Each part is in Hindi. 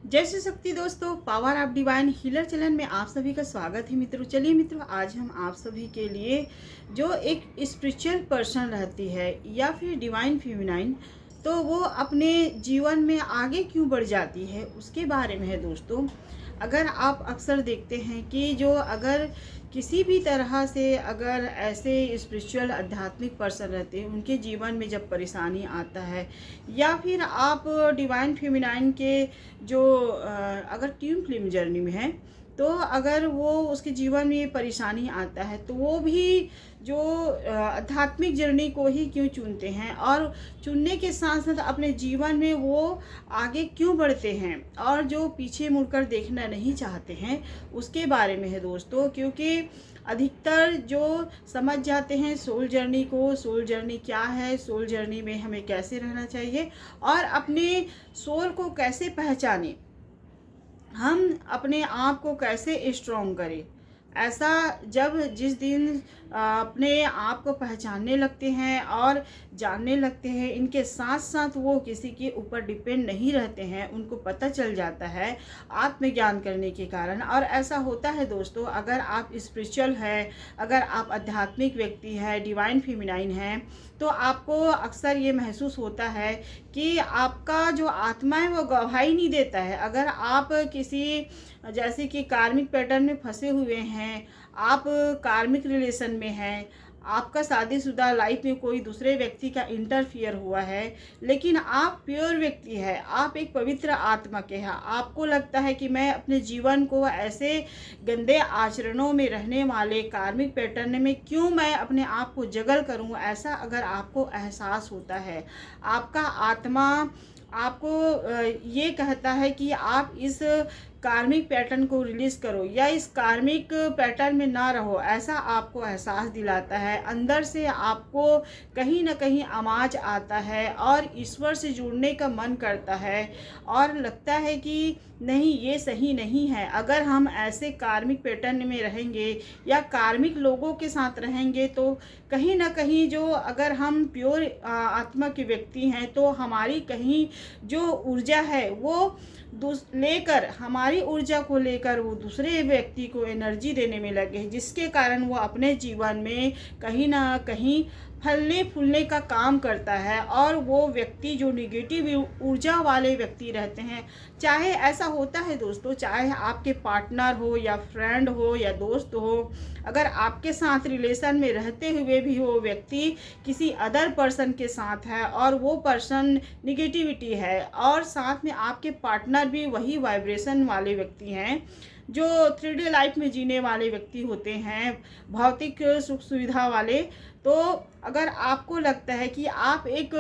जय श्री शक्ति दोस्तों, power of divine healer channel में आप सभी का स्वागत है मित्रों। चलिए मित्रों, आज हम आप सभी के लिए जो एक स्पिरिचुअल पर्सन रहती है या फिर डिवाइन फेमिनाइन, तो वो अपने जीवन में आगे क्यों बढ़ जाती है उसके बारे में है दोस्तों। अगर आप अक्सर देखते हैं कि जो अगर किसी भी तरह से अगर ऐसे स्पिरिचुअल आध्यात्मिक पर्सन रहते हैं, उनके जीवन में जब परेशानी आता है या फिर आप डिवाइन फेमिनाइन के जो अगर ट्विन फ्लेम जर्नी में है, तो अगर वो उसके जीवन में ये परेशानी आता है तो वो भी जो आध्यात्मिक जर्नी को ही क्यों चुनते हैं और चुनने के साथ साथ अपने जीवन में वो आगे क्यों बढ़ते हैं और जो पीछे मुड़कर देखना नहीं चाहते हैं उसके बारे में है दोस्तों। क्योंकि अधिकतर जो समझ जाते हैं सोल जर्नी को, सोल जर्नी क्या है, सोल जर्नी में हमें कैसे रहना चाहिए और अपने सोल को कैसे पहचानें, हम अपने आप को कैसे स्ट्रॉन्ग करें। ऐसा जब जिस दिन अपने आप को पहचानने लगते हैं और जानने लगते हैं, इनके साथ साथ वो किसी के ऊपर डिपेंड नहीं रहते हैं, उनको पता चल जाता है आत्मज्ञान करने के कारण। और ऐसा होता है दोस्तों, अगर आप स्पिरिचुअल है, अगर आप आध्यात्मिक व्यक्ति है, डिवाइन फेमिनाइन है, तो आपको अक्सर ये महसूस होता है कि आपका जो आत्मा है वो गवाही नहीं देता है। अगर आप किसी जैसे कि कार्मिक पैटर्न में फंसे हुए हैं, आप कार्मिक रिलेशन में हैं, आपका शादीशुदा लाइफ में कोई दूसरे व्यक्ति का इंटरफियर हुआ है, लेकिन आप प्योर व्यक्ति है, आप एक पवित्र आत्मा के हैं, आपको लगता है कि मैं अपने जीवन को ऐसे गंदे आचरणों में रहने वाले कार्मिक पैटर्न में क्यों मैं अपने आप को जगल करूं, ऐसा अगर आपको एहसास होता है, आपका आत्मा आपको ये कहता है कि आप इस कार्मिक पैटर्न को रिलीज करो या इस कार्मिक पैटर्न में ना रहो, ऐसा आपको एहसास दिलाता है। अंदर से आपको कहीं ना कहीं आवाज आता है और ईश्वर से जुड़ने का मन करता है और लगता है कि नहीं, ये सही नहीं है। अगर हम ऐसे कार्मिक पैटर्न में रहेंगे या कार्मिक लोगों के साथ रहेंगे तो कहीं ना कहीं जो अगर हम प्योर आत्मा के व्यक्ति हैं तो हमारी कहीं जो ऊर्जा है वो लेकर, हमारी ऊर्जा को लेकर वो दूसरे व्यक्ति को एनर्जी देने में लगे, जिसके कारण वो अपने जीवन में कहीं ना कहीं फलने फूलने का काम करता है। और वो व्यक्ति जो निगेटिव ऊर्जा वाले व्यक्ति रहते हैं, चाहे ऐसा होता है दोस्तों, चाहे आपके पार्टनर हो या फ्रेंड हो या दोस्त हो, अगर आपके साथ रिलेशन में रहते हुए भी वो व्यक्ति किसी अदर पर्सन के साथ है और वो पर्सन निगेटिविटी है और साथ में आपके पार्टनर भी वही वाइब्रेशन वाले व्यक्ति हैं जो 3D लाइफ में जीने वाले व्यक्ति होते हैं, भौतिक सुख सुविधा वाले, तो अगर आपको लगता है कि आप एक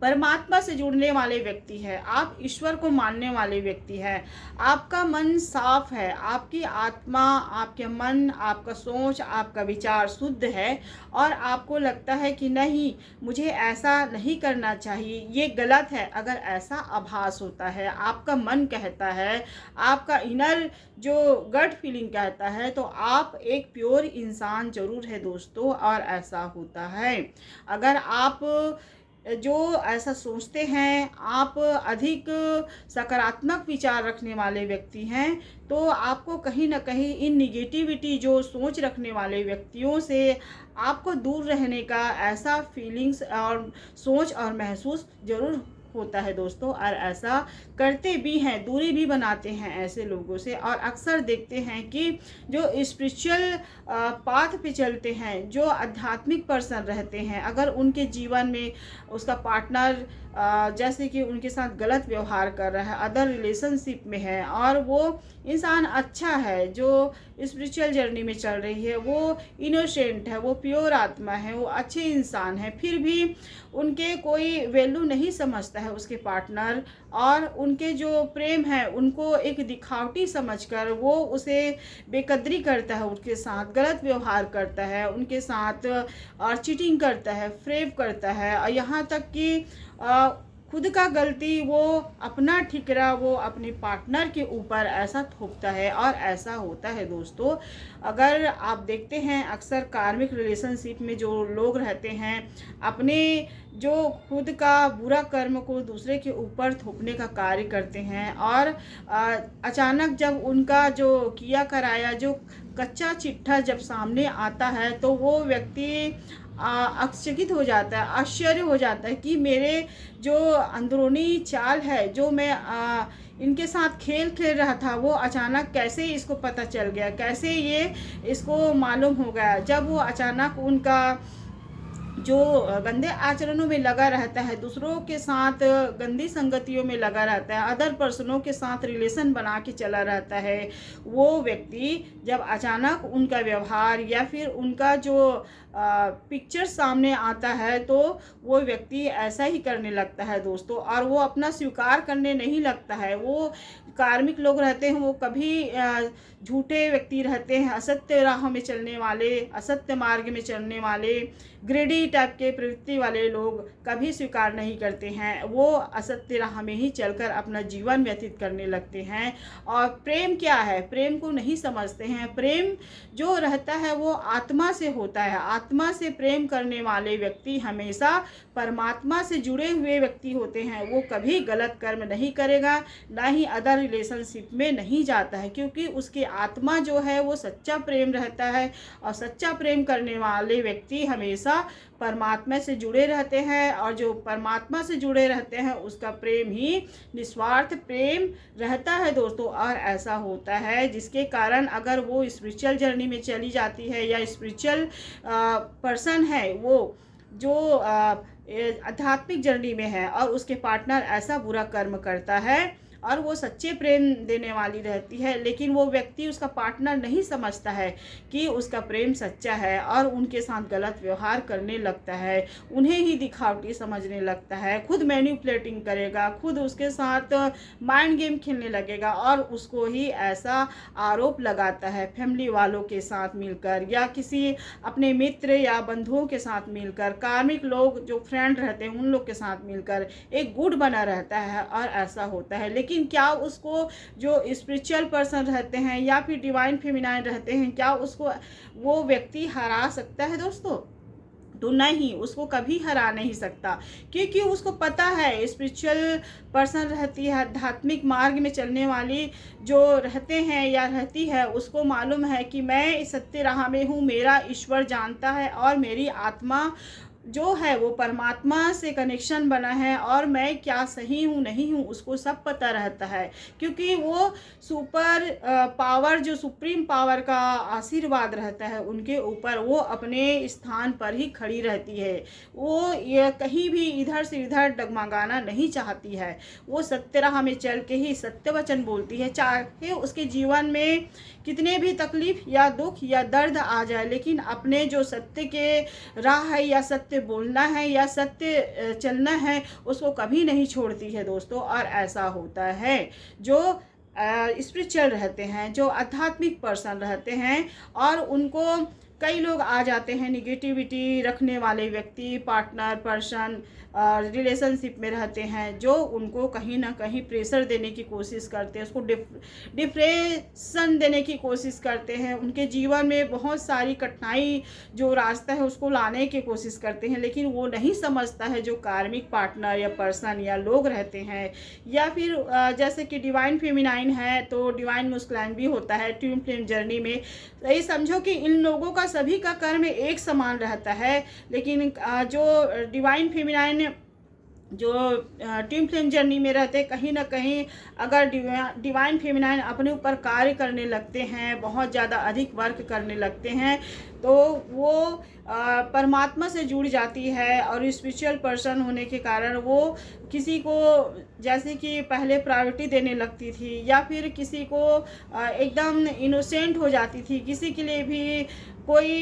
परमात्मा से जुड़ने वाले व्यक्ति है, आप ईश्वर को मानने वाले व्यक्ति है, आपका मन साफ है, आपकी आत्मा, आपके मन, आपका सोच, आपका विचार शुद्ध है और आपको लगता है कि नहीं, मुझे ऐसा नहीं करना चाहिए, ये गलत है। अगर ऐसा आभास होता है, आपका मन कहता है, आपका इनर जो गट फीलिंग कहता है, तो आप एक प्योर इंसान जरूर है दोस्तों। और ऐसा होता है, अगर आप जो ऐसा सोचते हैं, आप अधिक सकारात्मक विचार रखने वाले व्यक्ति हैं, तो आपको कहीं ना कहीं इन निगेटिविटी जो सोच रखने वाले व्यक्तियों से आपको दूर रहने का ऐसा फीलिंग्स और सोच और महसूस जरूर होता है दोस्तों। और ऐसा करते भी हैं, दूरी भी बनाते हैं ऐसे लोगों से। और अक्सर देखते हैं कि जो स्पिरिचुअल पाथ पे चलते हैं, जो आध्यात्मिक पर्सन रहते हैं, अगर उनके जीवन में उसका पार्टनर जैसे कि उनके साथ गलत व्यवहार कर रहा है, अदर रिलेशनशिप में है और वो इंसान अच्छा है, जो स्पिरिचुअल जर्नी में चल रही है, वो इनोसेंट है, वो प्योर आत्मा है, वो अच्छे इंसान है, फिर भी उनके कोई वैल्यू नहीं समझता है उसके पार्टनर और उनके जो प्रेम है उनको एक दिखावटी समझकर वो उसे बेकदरी करता है, उनके साथ गलत व्यवहार करता है, उनके साथ और चीटिंग करता है, फ्रेब करता है और यहाँ तक कि खुद का गलती वो अपना ठिकरा वो अपने पार्टनर के ऊपर ऐसा थोपता है और ऐसा होता है दोस्तों। अगर आप देखते हैं अक्सर कार्मिक रिलेशनशिप में जो लोग रहते हैं अपने जो खुद का बुरा कर्म को दूसरे के ऊपर थोपने का कार्य करते हैं और अचानक जब उनका जो किया कराया जो कच्चा चिट्ठा जब सामने आता है तो वो व्यक्ति आश्चर्यचकित हो जाता है, आश्चर्य हो जाता है कि मेरे जो अंदरूनी चाल है जो मैं इनके साथ खेल खेल रहा था वो अचानक कैसे इसको पता चल गया, कैसे ये इसको मालूम हो गया। जब वो अचानक उनका जो गंदे आचरणों में लगा रहता है, दूसरों के साथ गंदी संगतियों में लगा रहता है, अदर पर्सनों के साथ रिलेशन बना के चला रहता है, वो व्यक्ति जब अचानक उनका व्यवहार या फिर उनका जो पिक्चर सामने आता है तो वो व्यक्ति ऐसा ही करने लगता है दोस्तों। और वो अपना स्वीकार करने नहीं लगता है। वो कार्मिक लोग रहते हैं वो कभी झूठे व्यक्ति रहते हैं, असत्य राह में चलने वाले, असत्य मार्ग में चलने वाले, ग्रेडी टाइप के प्रवृत्ति वाले लोग कभी स्वीकार नहीं करते हैं। वो असत्य राह में ही चलकर अपना जीवन व्यतीत करने लगते हैं। और प्रेम क्या है, प्रेम को नहीं समझते हैं। प्रेम जो रहता है वो आत्मा से होता है। आत्मा से प्रेम करने वाले व्यक्ति हमेशा परमात्मा से जुड़े हुए व्यक्ति होते हैं। वो कभी गलत कर्म नहीं करेगा, ना ही अदर रिलेशनशिप में नहीं जाता है, क्योंकि उसकी आत्मा जो है वो सच्चा प्रेम रहता है। और सच्चा प्रेम करने वाले व्यक्ति हमेशा परमात्मा से जुड़े रहते हैं, और जो परमात्मा से जुड़े रहते हैं उसका प्रेम ही निस्वार्थ प्रेम रहता है दोस्तों। और ऐसा होता है जिसके कारण अगर वो स्पिरिचुअल जर्नी में चली जाती है या स्पिरिचुअल पर्सन है वो जो आध्यात्मिक जर्नी में है और उसके पार्टनर ऐसा बुरा कर्म करता है और वो सच्चे प्रेम देने वाली रहती है, लेकिन वो व्यक्ति उसका पार्टनर नहीं समझता है कि उसका प्रेम सच्चा है और उनके साथ गलत व्यवहार करने लगता है, उन्हें ही दिखावटी समझने लगता है, खुद मैनिपुलेटिंग करेगा, खुद उसके साथ माइंड गेम खेलने लगेगा और उसको ही ऐसा आरोप लगाता है फैमिली वालों के साथ मिलकर या किसी अपने मित्र या बंधुओं के साथ मिलकर, कार्मिक लोग जो फ्रेंड रहते हैं उन लोग के साथ मिलकर एक गुट बना रहता है और ऐसा होता है। लेकिन क्या उसको जो स्पिरिचुअल पर्सन रहते हैं या फिर डिवाइन फेमिनाइन रहते हैं, क्या उसको वो व्यक्ति हरा सकता है दोस्तों? तो नहीं, उसको कभी हरा नहीं सकता, क्योंकि उसको पता है स्पिरिचुअल पर्सन रहती है, आध्यात्मिक मार्ग में चलने वाली जो रहते हैं या रहती है, उसको मालूम है कि मैं सत्य राह में हूँ, मेरा ईश्वर जानता है और मेरी आत्मा जो है वो परमात्मा से कनेक्शन बना है और मैं क्या सही हूँ नहीं हूँ उसको सब पता रहता है, क्योंकि वो सुपर पावर जो सुप्रीम पावर का आशीर्वाद रहता है उनके ऊपर, वो अपने स्थान पर ही खड़ी रहती है। वो ये कहीं भी इधर से इधर डगमगाना नहीं चाहती है। वो सत्य राह में चल के ही सत्य वचन बोलती है, चाहे उसके जीवन में कितने भी तकलीफ या दुख या दर्द आ जाए, लेकिन अपने जो सत्य के राह है या सत्य बोलना है या सत्य चलना है उसको कभी नहीं छोड़ती है दोस्तों। और ऐसा होता है जो स्पिरिचुअल रहते हैं, जो आध्यात्मिक पर्सन रहते हैं और उनको कई लोग आ जाते हैं निगेटिविटी रखने वाले व्यक्ति, पार्टनर पर्सन रिलेशनशिप में रहते हैं, जो उनको कहीं ना कहीं प्रेशर देने की कोशिश करते हैं, उसको डिप्रेशन देने की कोशिश करते हैं, उनके जीवन में बहुत सारी कठिनाई जो रास्ता है उसको लाने की कोशिश करते हैं। लेकिन वो नहीं समझता है जो कार्मिक पार्टनर या पर्सन या लोग रहते हैं, या फिर जैसे कि डिवाइन फेमिनाइन है तो डिवाइन मस्कुलाइन भी होता है ट्विन फ्लेम जर्नी में। ये समझो कि इन लोगों का सभी का कर्म एक समान रहता है, लेकिन जो डिवाइन फेमिनाइन जो ट्विन फ्लेम जर्नी में रहते कहीं ना कहीं अगर डिवाइन फेमिनाइन अपने ऊपर कार्य करने लगते हैं, बहुत ज़्यादा अधिक वर्क करने लगते हैं, तो वो परमात्मा से जुड़ जाती है और स्पिरिचुअल पर्सन होने के कारण वो किसी को जैसे कि पहले प्रायोरिटी देने लगती थी या फिर किसी को एकदम इनोसेंट हो जाती थी, किसी के लिए भी कोई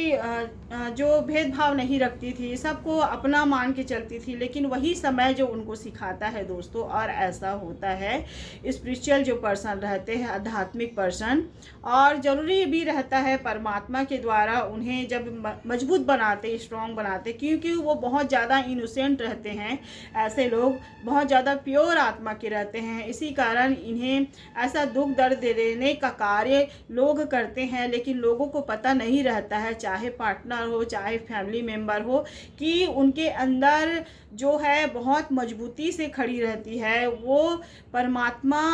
जो भेदभाव नहीं रखती थी, सबको अपना मान के चलती थी, लेकिन वही समय जो उनको सिखाता है दोस्तों। और ऐसा होता है स्पिरिचुअल जो पर्सन रहते हैं, आध्यात्मिक पर्सन, और ज़रूरी भी रहता है परमात्मा के द्वारा उन्हें जब मजबूत बनाते, स्ट्रॉन्ग बनाते, क्योंकि वो बहुत ज़्यादा इनोसेंट रहते हैं। ऐसे लोग बहुत ज़्यादा प्योर आत्मा के रहते हैं, इसी कारण इन्हें ऐसा दुख दर्द देने का कार्य लोग करते हैं, लेकिन लोगों को पता नहीं रहता है, चाहे पार्टनर हो चाहे फैमिली मेम्बर हो, कि उनके अंदर जो है बहुत मजबूती से खड़ी रहती है। वो परमात्मा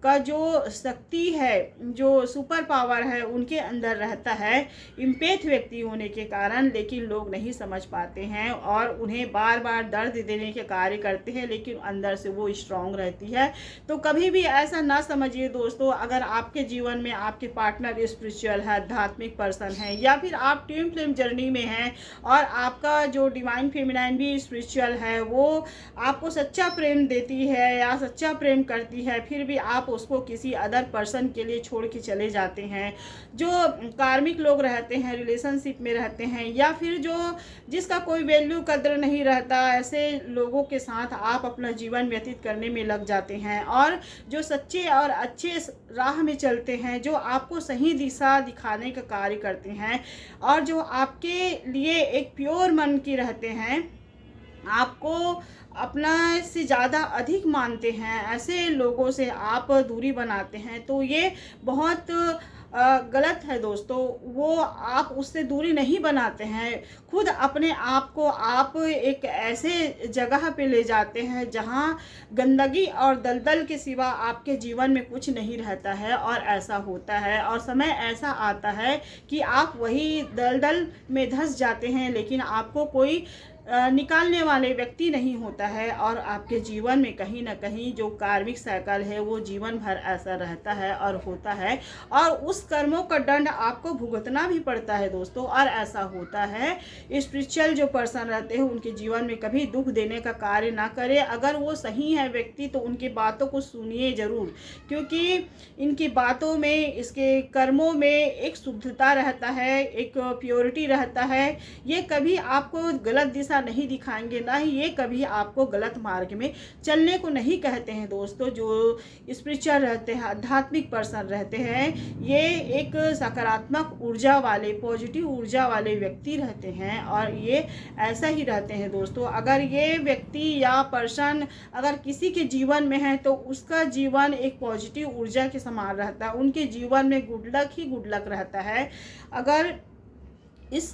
का जो शक्ति है, जो सुपर पावर है, उनके अंदर रहता है, इम्पेथ व्यक्ति होने के कारण। लेकिन लोग नहीं समझ पाते हैं और उन्हें बार बार दर्द देने के कार्य करते हैं, लेकिन अंदर से वो स्ट्रांग रहती है। तो कभी भी ऐसा ना समझिए दोस्तों, अगर आपके जीवन में आपके पार्टनर स्पिरिचुअल है, आध्यात्मिक पर्सन है, या फिर आप ट्विन फ्लेम जर्नी में हैं और आपका जो डिवाइन फेमिनाइन भी स्पिरिचुअल है, वो आपको सच्चा प्रेम देती है या सच्चा प्रेम करती है, फिर भी आप उसको किसी अदर पर्सन के लिए छोड़ के चले जाते हैं। जो कार्मिक लोग रहते हैं, रिलेशनशिप में रहते हैं, या फिर जो जिसका कोई वैल्यू कदर नहीं रहता, ऐसे लोगों के साथ आप अपना जीवन व्यतीत करने में लग जाते हैं। और जो सच्चे और अच्छे राह में चलते हैं, जो आपको सही दिशा दिखाने का कार्य करते हैं, और जो आपके लिए एक प्योर मन की रहते हैं, आपको अपना से ज़्यादा अधिक मानते हैं, ऐसे लोगों से आप दूरी बनाते हैं, तो ये बहुत गलत है दोस्तों। वो आप उससे दूरी नहीं बनाते हैं, खुद अपने आप को आप एक ऐसे जगह पे ले जाते हैं जहाँ गंदगी और दलदल के सिवा आपके जीवन में कुछ नहीं रहता है। और ऐसा होता है और समय ऐसा आता है कि आप वही दलदल में धंस जाते हैं, लेकिन आपको कोई निकालने वाले व्यक्ति नहीं होता है, और आपके जीवन में कहीं ना कहीं जो कार्मिक साइकिल है वो जीवन भर ऐसा रहता है और होता है, और उस कर्मों का दंड आपको भुगतना भी पड़ता है दोस्तों। और ऐसा होता है, स्पिरिचुअल जो पर्सन रहते हैं उनके जीवन में कभी दुख देने का कार्य ना करें। अगर वो सही है व्यक्ति तो उनकी बातों को सुनिए ज़रूर, क्योंकि इनकी बातों में, इसके कर्मों में एक शुद्धता रहता है, एक प्योरिटी रहता है। ये कभी आपको गलत दिशा नहीं दिखाएंगे, ना ही ये कभी आपको गलत मार्ग में चलने को नहीं कहते हैं दोस्तों। जो स्पिरिचुअल रहते हैं, आध्यात्मिक पर्सन रहते हैं, ये एक सकारात्मक ऊर्जा वाले, पॉजिटिव ऊर्जा वाले व्यक्ति रहते हैं, और ये ऐसा ही रहते हैं दोस्तों। अगर ये व्यक्ति या पर्सन अगर किसी के जीवन में है तो उसका जीवन एक पॉजिटिव ऊर्जा के समान रहता है, उनके जीवन में गुड लक ही गुड लक रहता है। अगर इस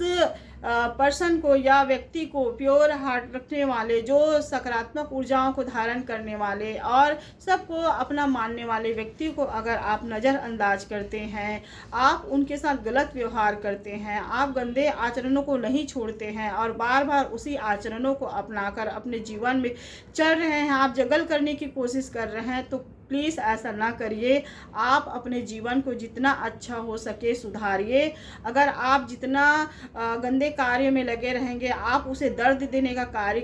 पर्सन को या व्यक्ति को प्योर हार्ट रखने वाले, जो सकारात्मक ऊर्जाओं को धारण करने वाले और सबको अपना मानने वाले व्यक्ति को अगर आप नज़रअंदाज करते हैं, आप उनके साथ गलत व्यवहार करते हैं, आप गंदे आचरणों को नहीं छोड़ते हैं और बार बार उसी आचरणों को अपनाकर अपने जीवन में चल रहे हैं, आप जगल करने की कोशिश कर रहे हैं, तो प्लीज़ ऐसा ना करिए। आप अपने जीवन को जितना अच्छा हो सके सुधारिए। अगर आप जितना गंदे कार्य में लगे रहेंगे, आप उसे दर्द देने का कार्य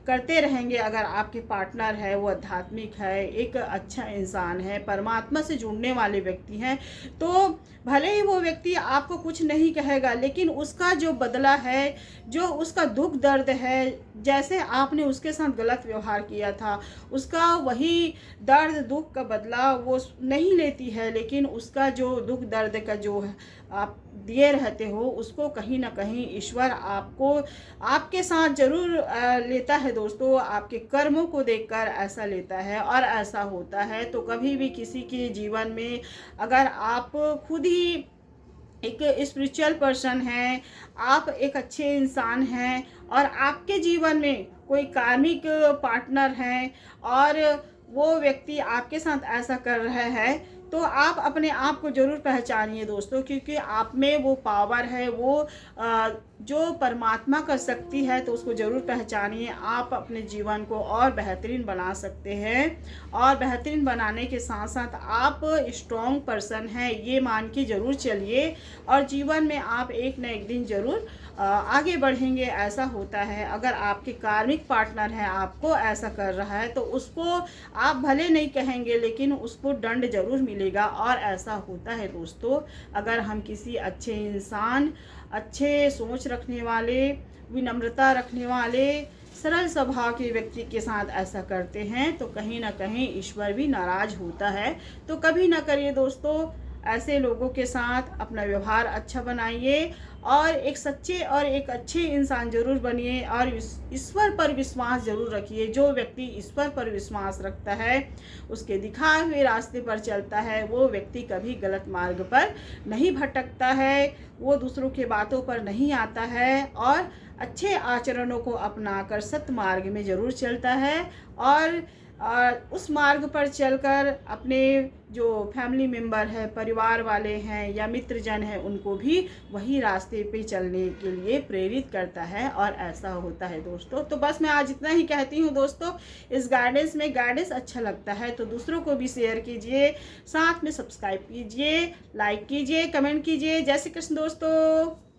करते रहेंगे। अगर आपके पार्टनर है वो आध्यात्मिक है, एक अच्छा इंसान है, परमात्मा से जुड़ने वाले व्यक्ति हैं, तो भले ही वो व्यक्ति आपको कुछ नहीं कहेगा, लेकिन उसका जो बदला है, जो उसका दुख दर्द है, जैसे आपने उसके साथ गलत व्यवहार किया था, उसका वही दर्द दुख का बदला वो नहीं लेती है, लेकिन उसका जो दुख दर्द का जो आप दिए रहते हो, उसको कहीं ना कहीं ईश्वर आपको आपके साथ जरूर लेता है दोस्तों। आपके कर्मों को देखकर ऐसा लेता है और ऐसा होता है। तो कभी भी किसी के जीवन में अगर आप खुद ही एक स्पिरिचुअल पर्सन हैं, आप एक अच्छे इंसान हैं, और आपके जीवन में कोई कार्मिक पार्टनर हैं और वो व्यक्ति आपके साथ ऐसा कर रहा है, तो आप अपने आप को ज़रूर पहचानिए दोस्तों, क्योंकि आप में वो पावर है, वो जो परमात्मा का शक्ति है, तो उसको ज़रूर पहचानिए। आप अपने जीवन को और बेहतरीन बना सकते हैं, और बेहतरीन बनाने के साथ साथ आप स्ट्रॉन्ग पर्सन हैं, ये मान के ज़रूर चलिए, और जीवन में आप एक न एक दिन ज़रूर आगे बढ़ेंगे। ऐसा होता है, अगर आपके कार्मिक पार्टनर है आपको ऐसा कर रहा है, तो उसको आप भले नहीं कहेंगे, लेकिन उसको दंड ज़रूर मिलेगा। मिलेगा। और ऐसा होता है दोस्तों, अगर हम किसी अच्छे इंसान, अच्छे सोच रखने वाले, विनम्रता रखने वाले, सरल स्वभाव के व्यक्ति के साथ ऐसा करते हैं तो कहीं ना कहीं ईश्वर भी नाराज होता है। तो कभी ना करिए दोस्तों, ऐसे लोगों के साथ अपना व्यवहार अच्छा बनाइए और एक सच्चे और एक अच्छे इंसान जरूर बनिए और ईश्वर पर विश्वास जरूर रखिए। जो व्यक्ति ईश्वर पर विश्वास रखता है, उसके दिखाए हुए रास्ते पर चलता है, वो व्यक्ति कभी गलत मार्ग पर नहीं भटकता है, वो दूसरों के बातों पर नहीं आता है और अच्छे आचरणों को अपनाकर सत्मार्ग में ज़रूर चलता है। और उस मार्ग पर चलकर अपने जो फैमिली मेम्बर है, परिवार वाले हैं या मित्रजन हैं, उनको भी वही रास्ते पे चलने के लिए प्रेरित करता है। और ऐसा होता है दोस्तों। तो बस मैं आज इतना ही कहती हूँ दोस्तों, इस गाइडेंस अच्छा लगता है तो दूसरों को भी शेयर कीजिए, साथ में सब्सक्राइब कीजिए, लाइक कीजिए, कमेंट कीजिए। जय श्री कृष्ण दोस्तों।